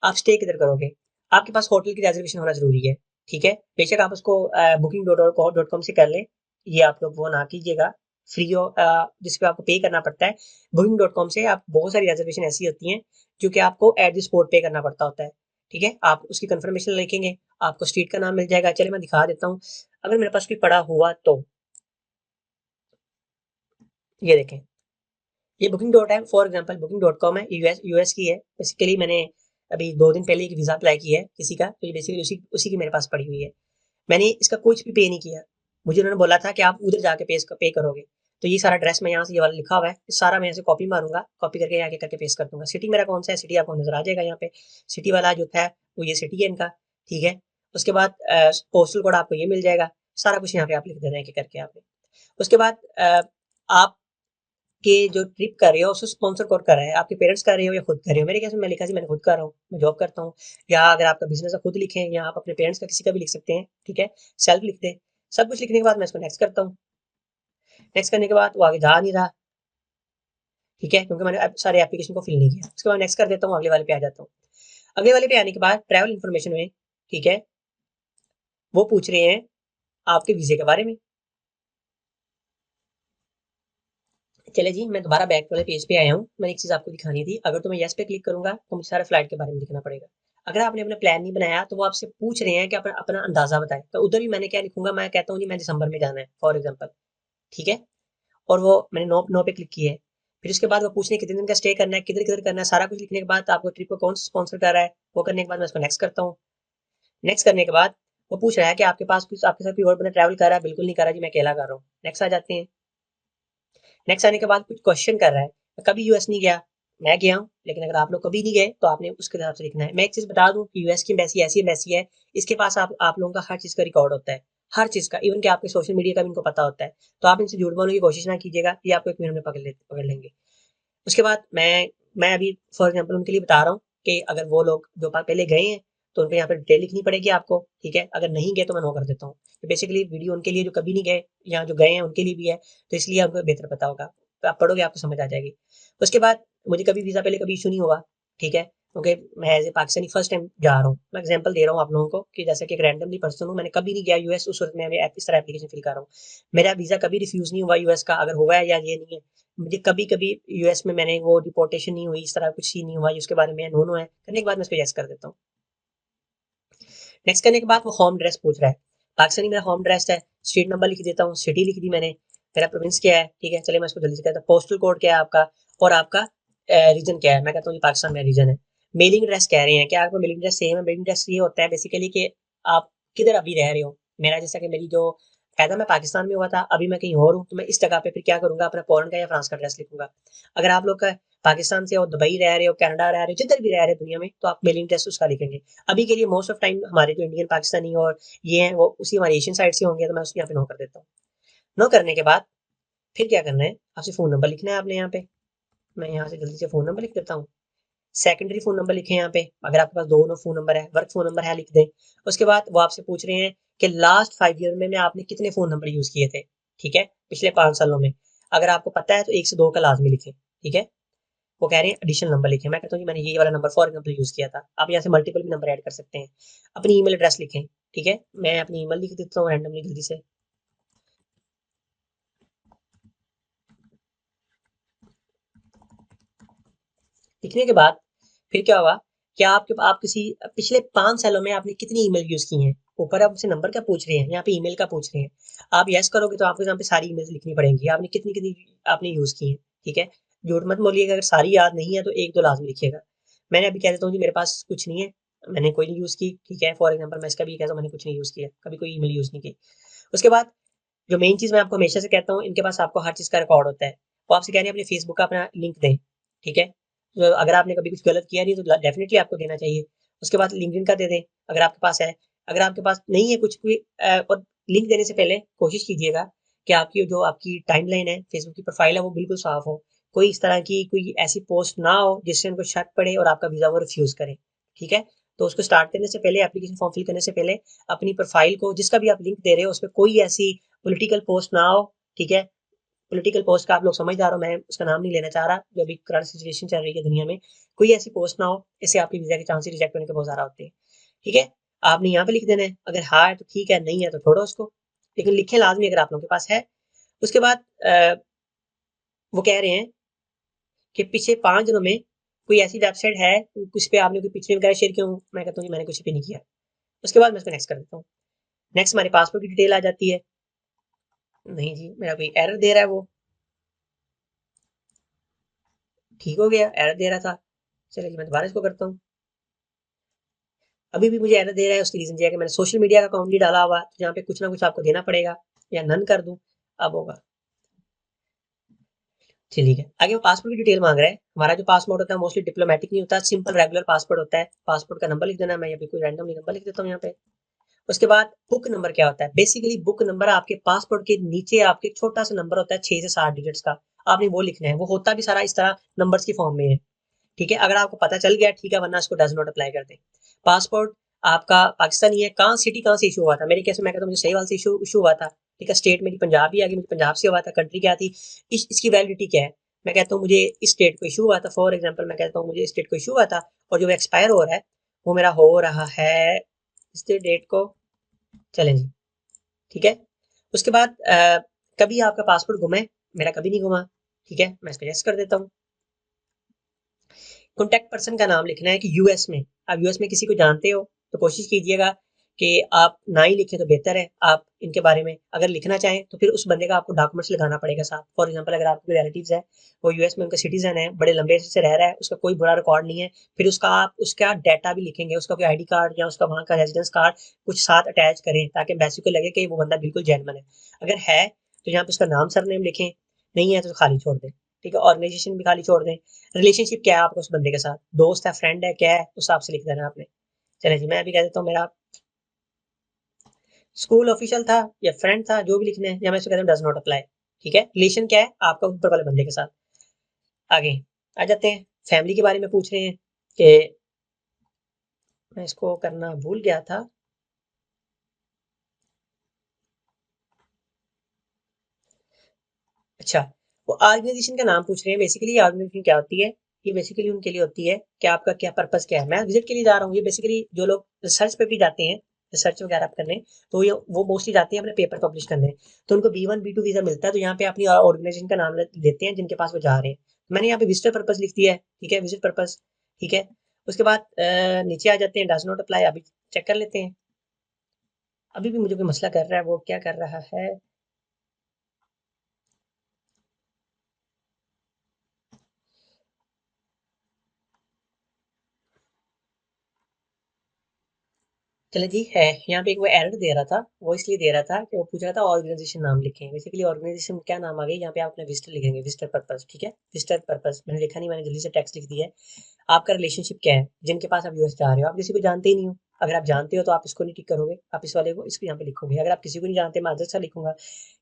आप स्टे किधर करोगे, आपके पास होटल की रिजर्वेशन होना जरूरी है, ठीक है। बेशक आप उसको बुकिंग डॉट कॉम से कर लें, ये आप लोग वो ना कीजिएगा, फ्री हो जिसपे आपको पे करना पड़ता है। बुकिंग डॉट कॉम से आप बहुत सारी रिजर्वेशन ऐसी होती हैं जो कि आपको एट द स्पॉट पे करना पड़ता होता है, ठीक है। आप उसकी कंफर्मेशन लिखेंगे, आपको स्ट्रीट का नाम मिल जाएगा। चलिए मैं दिखा देता हूँ, अगर मेरे पास कोई पड़ा हुआ तो ये देखें, ये बुकिंग डॉट है, for example booking dot com है, यूएस की है। बेसिकली मैंने अभी 2 दिन पहले एक वीजा अप्लाई किया है किसी का, तो ये बेसिकली उसी उसी की मेरे पास पड़ी हुई है। मैंने इसका कुछ भी पे नहीं किया, मुझे उन्होंने बोला था कि आप उधर जाके पे करोगे। तो ये सारा एड्रेस मैं यहाँ से ये वाला लिखा हुआ है, सारा मैं यहाँ से कॉपी मारूंगा, कॉपी करके यहाँ करके पेस्ट कर दूंगा। सिटी मेरा कौन सा है, सिटी आपको नजर आ जाएगा यहाँ पे, सिटी वाला जो था वो ये सिटी है इनका, ठीक है। उसके बाद पोस्टल कोड आपको ये मिल जाएगा, सारा कुछ यहाँ पे आप लिख देना है कि करके आपने। उसके बाद आप कि जो ट्रिप कर रहे हो उसको स्पॉन्सर कौन कर रहा है, आपके पेरेंट्स कर रहे हो या खुद कर रहे हो। मेरे केस में मैं लिखा जी मैंने खुद कर रहा हूँ, मैं जॉब करता हूँ। या अगर आपका बिजनेस है खुद लिखें, या आप अपने पेरेंट्स का किसी का भी लिख सकते हैं, ठीक है। सेल्फ लिख दें। सब कुछ लिखने के बाद मैं इसको नेक्स्ट करता हूँ। नेक्स्ट करने के बाद वो आगे जा नहीं रहा, ठीक है, क्योंकि मैंने सारे एप्लीकेशन को फिल नहीं किया। उसके बाद नेक्स्ट कर देता हूँ, अगले वाले पे आ जाता हूँ। अगले वाले पे आने के बाद ट्रैवल इन्फॉर्मेशन में, ठीक है, वो पूछ रहे हैं आपके वीजे के बारे में। चले जी, मैं दोबारा बैक वाले पेज पे आया हूँ। मैंने एक चीज़ आपको दिखानी थी, अगर तो मैं येस पे क्लिक करूंगा तो मुझे सारे फ्लाइट के बारे में लिखना पड़ेगा। अगर आपने अपना प्लान नहीं बनाया तो वो आपसे पूछ रहे हैं कि अपना अपना अंदाजा बताएं, तो उधर भी मैंने क्या लिखूंगा, मैं कहता हूँ जी मैं दिसंबर में जाना है फॉर एग्जाम्पल, ठीक है। और वो मैंने नो नो पे क्लिक किया है। फिर उसके बाद वो पूछने कितने दिन का स्टे करना है, किधर किधर करना है, सारा कुछ लिखने के बाद आपको ट्रिप को कौन स्पॉन्सर कर रहा है, वो करने के बाद मैं उसको नेक्स्ट करता हूँ। नेक्स्ट करने के बाद वो पूछ रहा है कि आपके पास कुछ आपके साथ कोई और बंदा ट्रैवल कर रहा है, बिल्कुल नहीं कर रहा जी मैं अकेला कर रहा हूँ। नेक्स्ट आ जाते हैं। नेक्स्ट आने के बाद कुछ क्वेश्चन कर रहा है, मैं कभी यूएस नहीं गया, मैं गया हूँ, लेकिन अगर आप लोग कभी नहीं गए तो आपने उसके हिसाब से लिखना है। मैं एक चीज बता दूं कि यूएस की एम्बेसी ऐसी एम्बेसी है, इसके पास आप लोगों का हर चीज का रिकॉर्ड होता है, हर चीज का, इवन कि आपके सोशल मीडिया का भी इनको पता होता है। तो आप इनसे झूठ बोलने की कोशिश ना कीजिएगा, ये आपको 1 मिनट में पकड़ लेंगे। उसके बाद मैं अभी फॉर एग्जाम्पल उनके लिए बता रहा हूँ कि अगर वो लोग जो पहले गए हैं तो उनको यहाँ पे डिटेल लिखनी पड़ेगी आपको, ठीक है। अगर नहीं गए तो मैं नो कर देता हूँ। तो बेसिकली वीडियो उनके लिए जो कभी नहीं गए, यहाँ जो गए हैं उनके लिए भी है, तो इसलिए आपको बेहतर पता होगा। तो आप पढ़ोगे आपको समझ आ जाएगी। उसके बाद मुझे कभी वीज़ा पहले कभी इशू नहीं हुआ, ठीक है, क्योंकि मैं as a Pakistani first time जा रहा हूँ। मैं एग्जाम्पल दे रहा हूँ आप लोगों को कि जैसे कि एक रैंडमली पर्सन हूँ, मैंने कभी नहीं गया यूएस, उस वक्त मैं इस तरह एप्लीकेशन फिल कर रहा हूँ। मेरा वीज़ा कभी रिफ्यूज़ नहीं हुआ यूएस का, अगर हुआ है या ये नहीं है। मुझे कभी कभी यूएस में मैंने वो डिपोर्टेशन नहीं हुई, इस तरह कुछ ही नहीं हुआ, उसके बारे में नो नो है करने के बाद मैं इसको यस कर देता हूँ। नेक्स्ट करने के बाद वो होम एड्रेस पूछ रहा है, पाकिस्तानी मेरा होम एड्रेस है, स्ट्रीट नंबर लिख देता हूँ, सिटी लिख दी मैंने, मेरा प्रोविंस क्या है, ठीक है। चलिए मैं इसको जल्दी से कहता हूँ, पोस्टल कोड क्या है आपका, और आपका रीजन क्या है। मैं कहता हूँ ये पाकिस्तान में रीजन है। मेलिंग एड्रेस कह रहे हैं कि आपका मेलिंग एड्रेस सेम है। मेलिंग एड्रेस ये होता है बेसिकली कि आप किधर अभी रह रहे हो। मेरा जैसा कि मेरी जो पैदा मैं पाकिस्तान में हुआ था, अभी मैं कहीं और हूँ, तो मैं इस जगह पे फिर क्या करूंगा, अपना फॉरेन का या फ्रांस का एड्रेस लिखूंगा। अगर आप लोग का पाकिस्तान से हो, दुबई रह रहे हो, कनाडा रह रहे हो, जिधर भी रह रहे हो दुनिया में, तो आप मेलिंग एड्रेस उसका लिखेंगे। अभी के लिए मोस्ट ऑफ टाइम हमारे जो इंडियन पाकिस्तानी और ये हैं वो उसी हमारी एशियन साइड से होंगे, तो मैं उसको यहाँ पे नो कर देता हूँ। नो करने के बाद फिर क्या करना है, आपसे फोन नंबर लिखना है आपने यहाँ पे। मैं यहाँ से जल्दी से फोन नंबर लिख देता हूँ। सेकेंडरी फोन नंबर लिखें यहाँ पे, अगर आपके पास दोनों फोन नंबर है, वर्क फोन नंबर है लिख दें। उसके बाद वो आपसे पूछ रहे हैं कि लास्ट 5 ईयर में आपने कितने फोन नंबर यूज किए थे, ठीक है, पिछले 5 सालों में। अगर आपको पता है तो 1 से 2 का लाजमी लिखें, ठीक है। वो कह रहे हैं एडिशनल नंबर लिखें, मैं कहता हूँ कि मैंने ये वाला नंबर फॉर एग्जाम्पल यूज किया था। आप यहाँ से मल्टीपल भी नंबर ऐड कर सकते हैं। अपनी ईमेल एड्रेस लिखें, ठीक है, मैं अपनी ईमेल लिख देता हूँ रैंडमली जल्दी से। लिखने के बाद फिर क्या होगा, क्या आप किसी पिछले 5 सालों में आपने कितनी ईमेल यूज की हैं। ऊपर आपसे नंबर का पूछ रहे हैं, यहाँ पे ईमेल का पूछ रहे हैं। आप यस करोगे तो आपको यहाँ पे सारी ईमेल लिखनी पड़ेंगी, आपने कितनी कितनी आपने यूज की हैं। ठीक है, झूठ मत बोलिएगा, अगर सारी याद नहीं है तो एक दो लाजमी लिखिएगा। मैंने अभी कह देता हूँ जी मेरे पास कुछ नहीं है, मैंने कोई नहीं यूज की। ठीक है, फॉर एग्जाम्पल मैं इसका भी कहता हूँ मैंने कुछ नहीं यूज किया, कभी कोई ईमेल यूज नहीं की। उसके बाद जो मेन चीज मैं आपको हमेशा से कहता हूँ, इनके पास आपको हर चीज का रिकॉर्ड होता है। वो आपसे कह रहे हैं अपने फेसबुक का अपना लिंक दें। ठीक है, तो अगर आपने कभी कुछ गलत किया नहीं तो डेफिनेटली आपको देना चाहिए। उसके बाद लिंक्डइन का दे दें अगर आपके पास है। अगर आपके पास नहीं है कुछ भी, और लिंक देने से पहले कोशिश कीजिएगा कि आपकी जो आपकी टाइमलाइन है, फेसबुक की प्रोफाइल है, वो बिल्कुल साफ हो। कोई इस तरह की कोई ऐसी पोस्ट ना हो जिससे उनको शक पड़े और आपका वीजा वो रिफ्यूज करे। ठीक है, तो उसको स्टार्ट करने से पहले, एप्लीकेशन फॉर्म फिल करने से पहले अपनी प्रोफाइल को, जिसका भी आप लिंक दे रहे हो, उसमें कोई ऐसी पॉलिटिकल पोस्ट ना हो। ठीक है, पॉलिटिकल पोस्ट का आप लोग समझदार हो, मैं उसका नाम नहीं लेना चाह रहा, जो अभी करंट सिचुएशन चल रही है दुनिया में, कोई ऐसी पोस्ट ना हो, इससे आपके वीजा के चांसेस रिजेक्ट होने के बहुत ज्यादा होते हैं। ठीक है, आपने यहाँ पे लिख देना है, अगर हाँ है तो ठीक है, नहीं है तो छोड़ो उसको, लेकिन लिखें लाजमी अगर आप लोगों के पास है। उसके बाद वो कह रहे हैं कि पिछले 5 दिनों में कोई ऐसी वेबसाइट है उस पे आपने कोई पिक्चर वगैरह शेयर किया हूँ। मैं कहता हूँ कि मैंने कुछ भी नहीं किया। उसके बाद मैं उसको नेक्स्ट कर देता हूँ। नेक्स्ट हमारे पासपोर्ट की डिटेल आ जाती है। नहीं जी, मेरा कोई एरर दे रहा है, वो ठीक हो गया, एरर दे रहा था। चलिए मैं दोबारा इसको करता हूँ। अभी भी मुझे एरर दे रहा है, उसकी रीजन ये है कि मैंने सोशल मीडिया का अकाउंट नहीं डाला हुआ, तो यहाँ पे कुछ ना कुछ आपको देना पड़ेगा, या नन कर दूं, अब होगा। चलिए, ठीक है, आगे वो पासपोर्ट की डिटेल मांग रहा है। हमारा जो पासपोर्ट होता है मोस्टली डिप्लोमेटिक नहीं होता, सिंपल रेगुलर पासपोर्ट होता है। पासपोर्ट का नंबर लिख देना, मैं यहाँ पे कोई रैंडमली नंबर लिख देता हूँ यहाँ पे। उसके बाद बुक नंबर क्या होता है, बेसिकली बुक नंबर आपके पासपोर्ट के नीचे आपके छोटा सा नंबर होता है 6 से 7 डिजिट्स का, आपने वो लिखना है। वो होता भी सारा इस तरह नंबर्स की फॉर्म में है। ठीक है, अगर आपको पता चल गया ठीक है, वरना इसको डज नॉट अप्लाई कर दें। पासपोर्ट आपका पाकिस्तानी है, कहाँ सिटी कहाँ से इशू हुआ था, मेरे केस में मैं कहता हूँ मुझे सही वाल से इशू इशू हुआ था। ठीक है, स्टेट मेरी पंजाब ही आ गई, मुझे पंजाब से हुआ था। कंट्री क्या थी, इसकी वैलिडिटी क्या है, मैं कहता हूँ मुझे इस स्टेट को इशू हुआ था। फॉर एग्जाम्पल मैं कहता हूँ मुझे इस स्टेट को इशू हुआ था, और जो एक्सपायर हो रहा है वो मेरा हो रहा है इस डेट को। चलें जी, ठीक है। उसके बाद कभी आपका पासपोर्ट गुमा है, मेरा कभी नहीं घुमा। ठीक है, मैं इसको यस कर देता हूँ। कॉन्टैक्ट पर्सन का नाम लिखना है कि यूएस में, आप यूएस में किसी को जानते हो तो कोशिश कीजिएगा कि आप ना ही लिखें तो बेहतर है। आप इनके बारे में अगर लिखना चाहें तो फिर उस बंदे का आपको डॉक्यूमेंट्स लगाना पड़ेगा साथ। फॉर एग्जांपल अगर आपके रिलेटिव्स है, वो यूएस में उनका सिटीजन है, बड़े लंबे से रह रहा है, उसका कोई बुरा रिकॉर्ड नहीं है, फिर उसका आप उसका डाटा भी लिखेंगे, उसका कोई आईडी कार्ड या उसका वहाँ का रेजिडेंस कार्ड कुछ साथ अटैच करें, ताकि एम्बेसी को लगे कि वो बंदा बिल्कुल जेन्युइन है। अगर है तो यहाँ पे उसका नाम सरनेम लिखें, नहीं है तो खाली छोड़ दें। ठीक है, ऑर्गेनाइजेशन भी खाली छोड़ दें। रिलेशनशिप क्या है आपका उस बंदे के साथ, दोस्त है, फ्रेंड है, क्या है, उस हिसाब से लिख देना आपने। चले जी, मैं अभी कह देता हूँ मेरा स्कूल ऑफिशियल था या फ्रेंड था, जो भी लिखना है, या मैं इसको कहता हूँ डज नॉट अप्लाई। ठीक है, रिलेशन क्या है आपका ऊपर वाले बंदे के साथ। आगे आ जाते हैं, फैमिली के बारे में पूछ रहे हैं कि मैं इसको करना भूल गया था। अच्छा, वो ऑर्गेनाइजेशन का नाम पूछ रहे हैं। बेसिकली ऑर्गेनाइजेशन क्या होती है, ये बेसिकली उनके लिए होती है कि आपका क्या पर्पस क्या है। मैं विजिट के लिए जा रहा हूँ, ये बेसिकली जो लोग रिसर्च पे भी जाते हैं, रिसर्च वगैरह करने, तो ये वो मोस्टली जाते हैं अपने पेपर पब्लिश करने, तो उनको B1 B2 वीजा मिलता है, तो यहाँ पे अपनी ऑर्गेनाइजेशन का नाम लेते हैं जिनके पास वो जा रहे हैं। मैंने यहाँ पे विजिटर पर्पज लिख दिया है। ठीक है, विजिट पर्पज। ठीक है, उसके बाद नीचे आ जाते हैं, डज नॉट अप्लाई। अभी चेक कर लेते हैं, अभी भी मुझे कोई मसला कर रहा है, वो क्या कर रहा है। चलो जी, है यहाँ पे एक वो एरर दे रहा था, वो इसलिए दे रहा था कि वो पूछ रहा था ऑर्गेनाइजेशन नाम लिखें। बेसिकली ऑर्गेनाइजेशन क्या नाम आ गई, यहाँ पे आप अपना विजिटर लिखेंगे, विजिटर पर्पस। ठीक है, विजिटर पर्पस मैंने लिखा नहीं, मैंने जल्दी से टेक्स्ट लिख दिया है। आपका रिलेशनशिप क्या है, जिनके पास आप यूएस जा रहे हो, आप किसी को जानते ही नहीं हो। अगर आप जानते हो तो आप इसको नहीं टिक करोगे, आप इस वाले को इसको यहाँ पे लिखोगे। अगर आप किसी को नहीं जानते, मैं अदर सा लिखूंगा।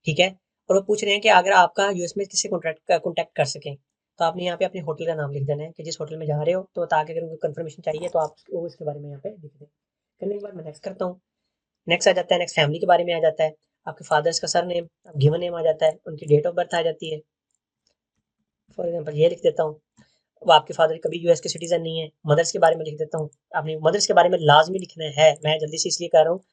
ठीक है, और वो पूछ रहे हैं कि अगर आपका यूएस में किससे कॉन्टैक्ट कर सकें, तो आपने यहाँ पे अपने होटल का नाम लिख देना है कि जिस होटल में जा रहे हो, तो ताकि अगर उनको कंफर्मेशन चाहिए तो आप वो इसके बारे में यहाँ पे लिख दें। करने के बाद मैं नेक्स्ट करता हूँ। नेक्स्ट आ जाता है, नेक्स्ट फैमिली के बारे में आ जाता है। आपके फादर्स का सर नेम, गिवन नेम आ जाता है, उनकी डेट ऑफ बर्थ आ जाती है। फॉर एग्जांपल ये लिख देता हूँ, वो आपके फादर कभी यूएस के सिटीजन नहीं है। मदर्स के बारे में लिख देता हूँ, आपने मदर्स के बारे में लाजमी लिखना है, मैं जल्दी से इसलिए कह रहा हूँ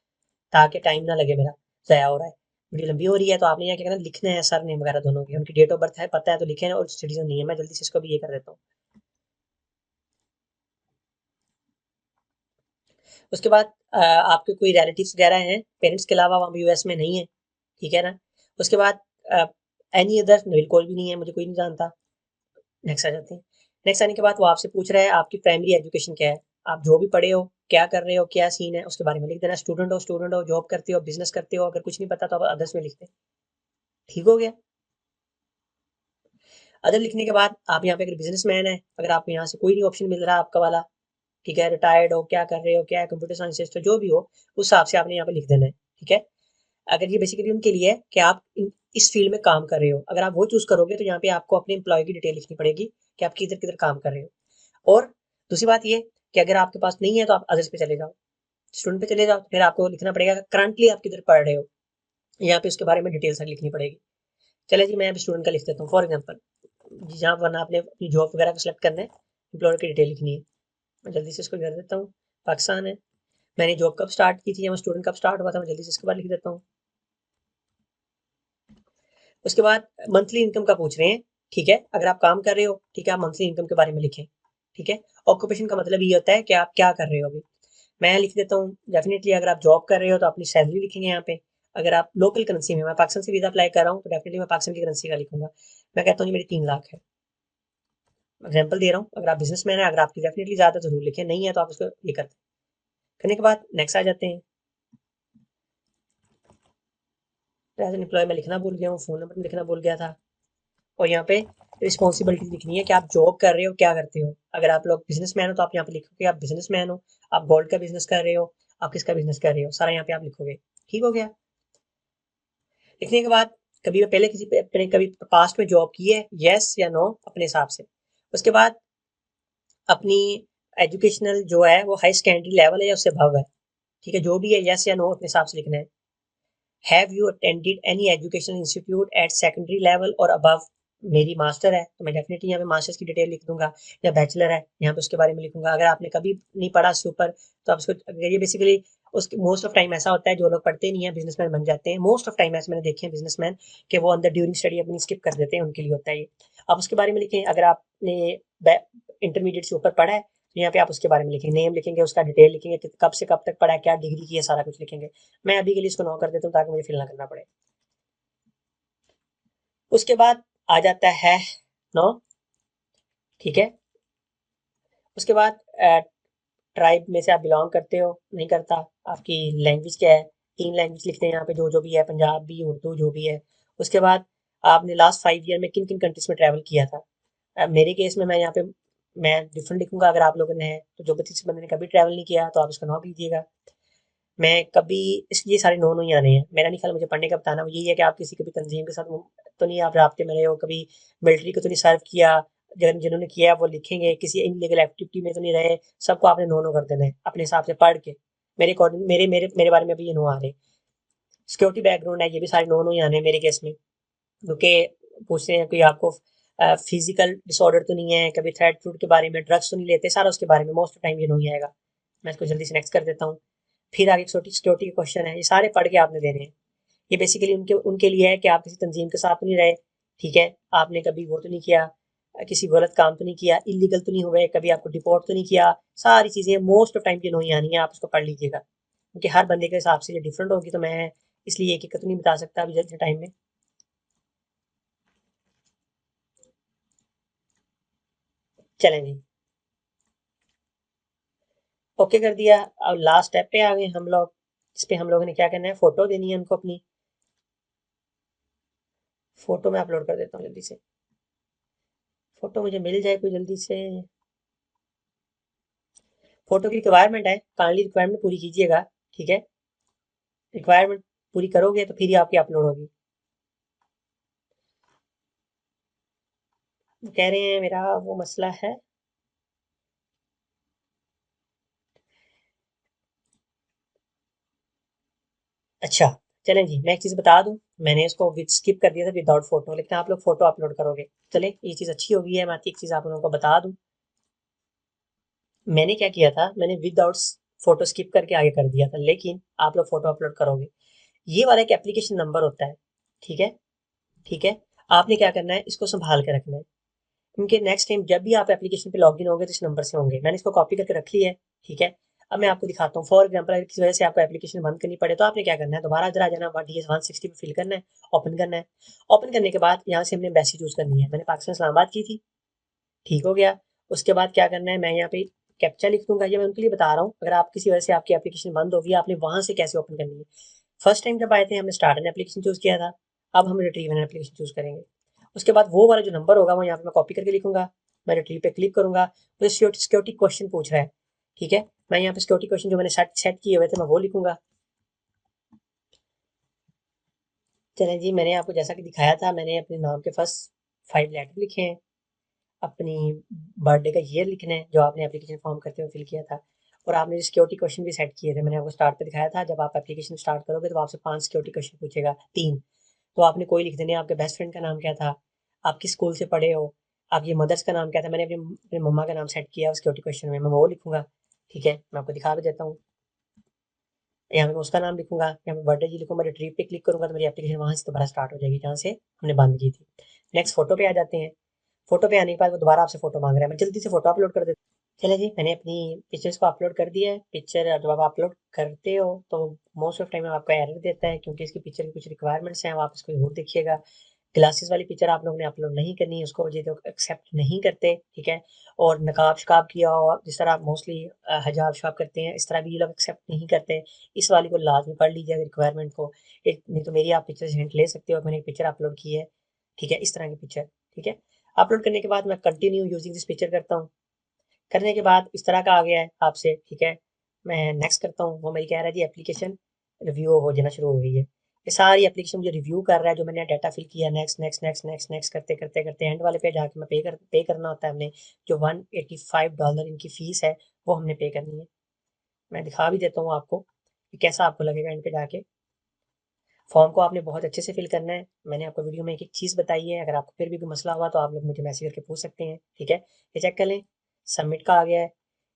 ताकि टाइम ना लगे मेरा ज़ाया हो रहा है। वीडियो लंबी हो रही है तो आपने यहाँ क्या करना, लिखना है सर नेम वगैरह दोनों के, उनकी डेट ऑफ बर्थ है पता है तो लिखे और सिटीजन नहीं है। मैं जल्दी से इसको भी ये कर देता हूँ। उसके बाद आपके कोई रिलेटिव्स वगैरह हैं पेरेंट्स के अलावा वहाँ यूएस में नहीं है, ठीक है ना। उसके बाद एनी अदर, बिल्कुल भी नहीं है, मुझे कोई नहीं जानता। नेक्स्ट आ जाते हैं। नेक्स्ट आने के बाद वो आपसे पूछ रहा है आपकी प्राइमरी एजुकेशन क्या है, आप जो भी पढ़े हो, क्या कर रहे हो, क्या सीन है, उसके बारे में लिख देना। स्टूडेंट हो, जॉब करते हो, बिजनेस करते हो, अगर कुछ नहीं पता तो आप अदर्स में लिखते हैं। ठीक हो गया। अदर लिखने के बाद आप यहाँ पे अगर बिजनेसमैन है, अगर आपको यहाँ से कोई नहीं ऑप्शन मिल रहा है आपका वाला, ठीक है, रिटायर्ड हो, क्या कर रहे हो, क्या है, कंप्यूटर साइंटिस्ट हो, जो भी हो, उस हिसाब से आपने यहाँ पे लिख देना है, ठीक है। अगर ये बेसिकली उनके लिए है कि आप इस फील्ड में काम कर रहे हो, अगर आप वो चूज करोगे तो यहाँ पे आपको अपने एम्प्लॉय की डिटेल लिखनी पड़ेगी कि आप किधर किधर काम कर रहे हो। और दूसरी बात ये कि अगर आपके पास नहीं है तो आप अदर्स पे चले जाओ, स्टूडेंट पे चले जाओ, फिर आपको लिखना पड़ेगा करंटली आप किधर पढ़ रहे हो, यहाँ पे उसके बारे में डिटेल सारी लिखनी पड़ेगी। चले जी, मैं अभी स्टूडेंट का लिख देता हूँ फॉर एग्जाम्पल। जहाँ वरना आपने अपनी जॉब वगैरह को सिलेक्ट करना है, एम्प्लॉयर की डिटेल लिखनी है। मैं जल्दी से इसको कर देता हूँ। पाकिस्तान है, मैंने जॉब कब स्टार्ट की थी या मैं स्टूडेंट कब स्टार्ट हुआ था, मैं जल्दी से इसके बाद लिख देता हूँ। उसके बाद मंथली इनकम का पूछ रहे हैं, ठीक है, अगर आप काम कर रहे हो, ठीक है, आप मंथली इनकम के बारे में लिखें, ठीक है। ऑक्यूपेशन का मतलब ये होता है कि आप क्या कर रहे हो अभी। मैं लिख देता हूँ डेफिनेटली अगर आप जॉब कर रहे हो तो अपनी सैलरी लिखेंगे यहाँ पे। अगर आप लोकल करेंसी में, मैं पाकिस्तान से वीजा अप्लाई कर रहा हूँ तो डेफिनेटली मैं पाकिस्तान की करेंसी का लिखूंगा। मैं कहता हूँ जी मेरी 3 लाख है, एग्जाम्पल दे रहा हूँ। अगर आप बिजनेसमैन है, अगर आपकी डेफिनेटली ज्यादा जरूर लिखें, नहीं है तो आप उसको ये करते हैं। करने के बाद नेक्स्ट आ जाते हैं। एज एन एम्प्लॉय मैं लिखना भूल गया हूँ, फोन नंबर लिखना भूल गया था। और यहाँ पे रिस्पॉन्सिबिलिटी लिखनी है कि आप जॉब कर रहे हो, क्या करते हो। अगर आप लोग बिजनेसमैन हो तो आप यहाँ पे लिखोगे आप बिजनेसमैन हो, आप गोल्ड का बिजनेस कर रहे हो, आप किसका बिजनेस कर रहे हो, सारा यहाँ पे आप लिखोगे। ठीक हो गया। लिखने के बाद कभी मैं पहले किसी पे अपने कभी पास्ट में जॉब की है, यस या नो अपने हिसाब से। उसके बाद अपनी एजुकेशनल जो है वो हाई सेकेंडरी लेवल है या उससे अबव है, ठीक है, जो भी है यस या नो अपने हिसाब से लिखना है। Have you attended any educational institute eight secondary level और अबव। मेरी मास्टर है तो मैं डेफिनेटली यहाँ पे मास्टर्स की डिटेल लिख दूंगा, या बैचलर है यहाँ पे उसके बारे में लिखूंगा। अगर आपने कभी नहीं पढ़ा उसके ऊपर तो आप उसको, अगर ये बेसिकली उसके मोस्ट ऑफ टाइम ऐसा होता है जो लोग पढ़ते नहीं है बिजनेसमैन बन जाते हैं, मोस्ट ऑफ टाइम ऐसे मैंने देखे हैं बिजनेसमैन कि वो अंदर ड्यूरिंग स्टडी अपनी स्किप कर देते हैं, उनके लिए होता है ये। आप उसके बारे में लिखें। अगर आपने इंटरमीडिएट से ऊपर पढ़ा है तो यहाँ पे आप उसके बारे में लिखेंगे, नेम लिखेंगे, उसका डिटेल लिखेंगे कि कब से कब तक पढ़ा है, क्या डिग्री की है, सारा कुछ लिखेंगे। मैं अभी के लिए इसको नो कर देता हूँ ताकि मुझे फिल ना करना पड़े। उसके बाद आ जाता है नो, ठीक है। उसके बाद ट्राइब में से आप बिलोंग करते हो, नहीं करता, आपकी लैंग्वेज क्या है, 3 लैंग्वेज लिखते हैं यहाँ पे जो जो भी है, पंजाबी उर्दू जो भी है। उसके बाद आपने लास्ट 5 ईयर में किन किन कंट्रीज में ट्रैवल किया था। मेरे केस में मैं यहाँ पे मैं डिफरेंट लिखूंगा, अगर आप लोगों ने है तो जो किसी बंदे ने कभी ट्रैवल नहीं किया तो आप इसका नो कीजिएगा। मैं कभी ये सारे नो नो ही आने हैं, मेरा नहीं ख्याल मुझे पढ़ने का बताना वो यही है कि आप किसी कभी तंजीम के साथ तो नहीं आप राब्ते में रहे हो, कभी मिलिट्री को तो नहीं सर्व किया, जिन्होंने किया वो लिखेंगे, किसी इनलीगल एक्टिविटी में तो नहीं रहे, सबको आपने नो नो कर देना है अपने हिसाब से पढ़ के। मेरे अकॉर्डिंग मेरे मेरे मेरे बारे में भी ये नो आ रहे। सिक्योरिटी बैकग्राउंड है, ये भी सारे नो नो ही आने हैं मेरे केस में, क्योंकि पूछते हैं कोई आपको फिजिकल डिसऑर्डर तो नहीं है, कभी थ्रेड फ्रूट के बारे में, ड्रग्स तो नहीं लेते, सारा उसके बारे में मोस्ट टाइम ये नहीं आएगा। मैं इसको जल्दी से नेक्स्ट कर देता हूँ। फिर आगे सिक्योरिटी के क्वेश्चन है, ये सारे पढ़ के आपने देने हैं। ये बेसिकली उनके उनके लिए है कि आप किसी तंजीम के साथ नहीं रहे, ठीक है, आपने कभी वो तो नहीं किया, किसी गलत काम तो नहीं किया, इलीगल तो नहीं हुए, कभी आपको डिपोर्ट तो नहीं किया, सारी चीज़ें मोस्ट ऑफ टाइम की नहीं आनी है, आप उसको पढ़ लीजिएगा क्योंकि हर बंदे के हिसाब से ये डिफरेंट होगी, तो मैं इसलिए एक एक तो नहीं बता सकता अभी जल्दी टाइम में। चलें जी, ओके कर दिया। अब लास्ट स्टेप पे आ गए हम लोग। इस पे हम लोगों ने क्या करना है, फोटो देनी है उनको अपनी। फोटो मैं अपलोड कर देता हूँ जल्दी से, फोटो मुझे मिल जाए कोई जल्दी से। फोटो की रिक्वायरमेंट है, काइंडली रिक्वायरमेंट पूरी कीजिएगा, ठीक है। रिक्वायरमेंट पूरी करोगे तो फिर ही आपकी अपलोड होगी। वो कह रहे हैं मेरा वो मसला है। अच्छा, चलें जी, मैं एक चीज़ बता दूं, मैंने इसको विद स्किप कर दिया था विदाउट फोटो, लेकिन आप लोग फोटो अपलोड करोगे। चले, ये चीज़ अच्छी हो गई है। मैं एक चीज़ आप लोगों को बता दूं, मैंने क्या किया था, मैंने विदाउट फ़ोटो स्किप करके आगे कर दिया था, लेकिन आप लोग फ़ोटो अपलोड करोगे। ये वाला एक एप्लीकेशन नंबर होता है, ठीक है? ठीक है? आपने क्या करना है, इसको सँभाल के रखना है, क्योंकि नेक्स्ट टाइम जब भी आप एप्लीकेशन पे लॉगिन होंगे तो इस नंबर से होंगे। मैंने इसको कॉपी करके रख लिया है, ठीक है? अब मैं आपको दिखाता हूँ। फॉर एग्ज़ाम्पल अगर किसी वजह से आपको एप्लीकेशन बंद करनी पड़े, तो आपने क्या करना है, दोबारा इधर आ जाना, DS 160 पे फिल करना है, ओपन करना है। ओपन करने के बाद यहाँ से हमने एम्बेसी चूज़ करनी है। मैंने पाकिस्तान इस्लामाबाद की थी, ठीक हो गया। उसके बाद क्या करना है, मैं यहाँ पे कैप्चा लिख दूँगा, ये मैं उनके लिए बता रहा हूँ, अगर आप किसी वजह से आपकी एप्लीकेशन बंद होगी, आपने वहाँ से कैसे ओपन करनी है। फर्स्ट टाइम जब आए थे हमने स्टार्ट एन एप्लीकेशन चूज़ किया था, अब हम रिट्रीव एन एप्लीकेशन चूज़ करेंगे। उसके बाद वो वाला जो नंबर होगा वो यहाँ पे मैं कॉपी करके लिखूँगा, मैं रिट्रीव पे क्लिक करूँगा, मुझे सिक्योरिटी क्वेश्चन पूछ रहा है, ठीक है? मैं यहाँ पे सिक्योरिटी क्वेश्चन जो मैंने सेट किए हुए थे मैं वो लिखूँगा। चलें जी, मैंने आपको जैसा कि दिखाया था, मैंने अपने नाम के फर्स्ट 5 लेटर लिखे हैं, अपनी बर्थडे का ईयर लिखना है जो आपने एप्लीकेशन फॉर्म करते हुए फिल किया था, और आपने सिक्योरिटी क्वेश्चन भी सेट किए थे, मैंने आपको स्टार्ट पे दिखाया था। जब आप एप्लीकेशन स्टार्ट करोगे तो आपसे 5 सिक्योरिटी क्वेश्चन पूछेगा, 3 तो आपने कोई लिख देने, आपके बेस्ट फ्रेंड का नाम क्या था, आप किस स्कूल से पढ़े हो, आपकी मदर्स का नाम क्या था। मैंने अपनी मम्मा का नाम सेट किया सिक्योरिटी क्वेश्चन में, मैं वो लिखूंगा, ठीक है? मैं आपको दिखा भी देता हूँ। यहाँ पे मैं उसका नाम लिखूंगा, यहाँ पे बर्थडे जी लिखूंगा, रिट्रीव पे क्लिक करूंगा तो मेरी एप्लीकेशन वहाँ से दोबारा स्टार्ट हो जाएगी जहाँ से हमने बंद की थी। नेक्स्ट फोटो पे आ जाते हैं। फोटो पे आने के बाद वो दोबारा आपसे फोटो मांग रहा है, मैं जल्दी से फोटो अपलोड कर देता हूँ। चलिए जी, मैंने अपनी पिक्चर्स को अपलोड कर दिया है। पिक्चर जब आप अपलोड करते हो तो मोस्ट ऑफ टाइम आपको एरर देता है, क्योंकि इसकी पिक्चर की कुछ रिक्वायरमेंट्स हैं, आप इसको जरूर देखिएगा। ग्लासेस वाली पिक्चर आप लोगों ने अपलोड नहीं करनी है, उसको ये लोग एक्सेप्ट नहीं करते, ठीक है? और नकाब शकाब किया हो जिस तरह आप मोस्टली हिजाब शकाब करते हैं, इस तरह भी ये लोग एक्सेप्ट नहीं करते। इस वाली को लाजमी पढ़ लीजिए रिक्वायरमेंट को, नहीं तो मेरी आप पिक्चर से हिंट ले सकते हो। मैंने एक पिक्चर अपलोड की है, ठीक है? इस तरह की पिक्चर, ठीक है? अपलोड करने के बाद मैं कंटिन्यू यूजिंग दिस पिक्चर करता हूँ। करने के बाद इस तरह का आ गया है आपसे, ठीक है? मैं नेक्स्ट करता हूँ, वो मेरी कह रहा है जी एप्लीकेशन रिव्यू हो जाना शुरू हो गई है। ये सारी एप्लीकेशन मुझे रिव्यू कर रहा है जो मैंने डाटा फिल किया। Next next next next next करते करते करते एंड वाले पे जाके मैं पे करना होता है हमने, जो $185 इनकी फ़ीस है वो हमने पे करनी है। मैं दिखा भी देता हूँ आपको कि कैसा आपको लगेगा एंड पे जाके। फॉर्म को आपने बहुत अच्छे से फिल करना है। मैंने आपको वीडियो में एक-एक चीज़ बताई है, अगर आपको फिर भी कोई मसला हुआ तो आप लोग मुझे मैसेज करके पूछ सकते हैं, ठीक है? ये चेक कर लें, सबमिट का आ गया है।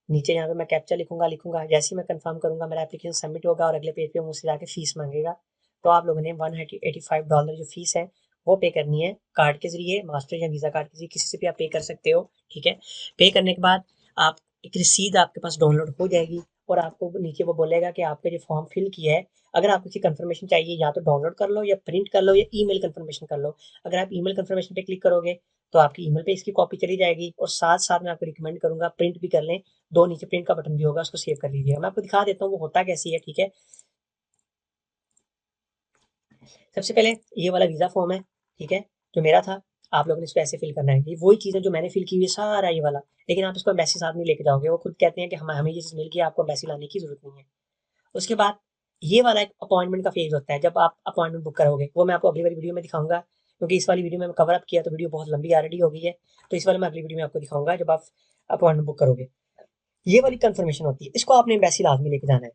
नीचे यहाँ पे मैं कैप्चा लिखूँगा, जैसे ही मैं कंफर्म करूँगा मेरा एप्लीकेशन सबमिट होगा और अगले पेज पे मुझसे जाके फ़ीस माँगेगा। तो आप लोगों ने $185 जो फ़ीस है वो पे करनी है कार्ड के ज़रिए, मास्टर या वीज़ा कार्ड के ज़रिए, किसी से भी आप पे कर सकते हो, ठीक है? पे करने के बाद आप एक रसीद आपके पास डाउनलोड हो जाएगी और आपको नीचे वो बोलेगा कि आपने जो फॉर्म फिल किया है, अगर आपको किसी कंफर्मेशन चाहिए या तो डाउनलोड कर लो या प्रिंट कर लो या ईमेल कंफर्मेशन कर लो। अगर आप ईमेल कंफर्मेशन पे क्लिक करोगे तो आपकी ईमेल पे इसकी कॉपी चली जाएगी, और साथ-साथ मैं आपको रिकमेंड करूँगा प्रिंट भी कर लें। 2 नीचे प्रिंट का बटन भी होगा, उसको सेव कर लीजिएगा। मैं आपको दिखा देता हूँ वो होता कैसे है, ठीक है? सबसे पहले ये वाला वीज़ा फॉर्म है, ठीक है? जो मेरा था, आप लोगों ने इसको ऐसे फिल करना है। ये वही चीज़ है जो मैंने फिल की हुई है, सारा ये वाला। लेकिन आप इसको एम्बेसी साथ नहीं लेके जाओगे। वो खुद कहते हैं कि हमें ये चीज़ मिल गई है, आपको एम्बेसी लाने की ज़रूरत नहीं है। उसके बाद ये वाला एक अपॉइंटमेंट का फेज़ होता है, जब आप अपॉइंटमेंट बुक करोगे। वो मैं आपको अगली वाली वीडियो में दिखाऊँगा, क्योंकि इस वाली वीडियो में कवर अप किया तो वीडियो बहुत लंबी ऑलरेडी हो गई है। तो इस वाले मैं अगली वीडियो में आपको दिखाऊँगा जब आप अपॉइंटमेंट बुक करोगे। ये वाली कन्फर्मेशन होती है, इसको आपने एम्बेसी लाज़मी लेके जाना है।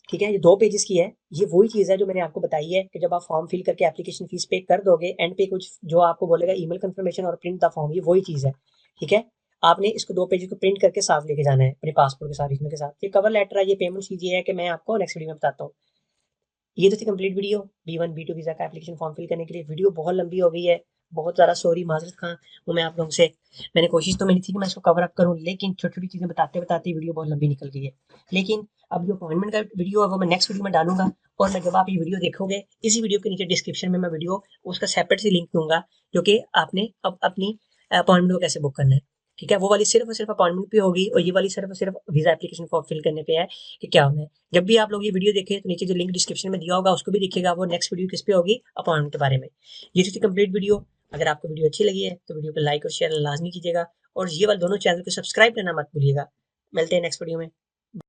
ठीक है? ये 2 पेजेज़ की है। ये वही चीज़ है जो मैंने आपको बताई है कि जब आप फॉर्म फिल करके एप्लीकेशन फीस पे कर दोगे, एंड पे कुछ जो आपको बोलेगा ईमेल कन्फर्मेशन और प्रिंट द फॉर्म, ये वही चीज़ है। ठीक है? आपने इसको 2 पेज को प्रिंट करके साथ लेके जाना है, अपने पासपोर्ट के साथ, ओरिजिनल के साथ। ये कवर लेटर है, ये पेमेंट चीज़ ये है कि मैं आपको नेक्स्ट वीडियो में बताता हूँ। ये तो थी complete video B1 B2 visa का एप्लीकेशन फॉर्म फिल करने के लिए। वीडियो बहुत लंबी हो गई है, बहुत ज़्यादा सॉरी, माज़रत खां हूँ मैं आप लोगों से। मैंने कोशिश तो मेरी थी कि मैं इसको कवर अप करूँ, लेकिन छोटी-छोटी चीज़ें बताते-बताते वीडियो बहुत लंबी निकल गई है। लेकिन अब जो अपॉइंटमेंट का वीडियो है वो मैं नेक्स्ट वीडियो में डालूँगा, और मैं जब आप ये वीडियो देखोगे, इसी वीडियो के नीचे डिस्क्रिप्शन में मैं वीडियो उसका सेपरेट से लिंक दूँगा, जो कि आपने अब अपनी अपॉइंटमेंट को कैसे बुक करना है। ठीक है? वो वाली सिर्फ़ और सिर्फ़ अपॉइंटमेंट पे होगी, और ये वाली सिर्फ़ और सिर्फ़ वीज़ा एप्लीकेशन फॉर्म फिल करने पे है कि क्या होना है। जब भी आप लोग ये वीडियो देखें तो नीचे जो लिंक डिस्क्रिप्शन में दिया होगा उसको भी देखिएगा। वो नेक्स्ट वीडियो किस पे होगी, अपॉइंटमेंट के बारे में। ये थी कंप्लीट वीडियो। अगर आपको वीडियो अच्छी लगी है तो वीडियो को लाइक और शेयर लाजमी कीजिएगा, और ये वाले दोनों चैनल को सब्सक्राइब करना मत भूलिएगा। मिलते हैं नेक्स्ट वीडियो में।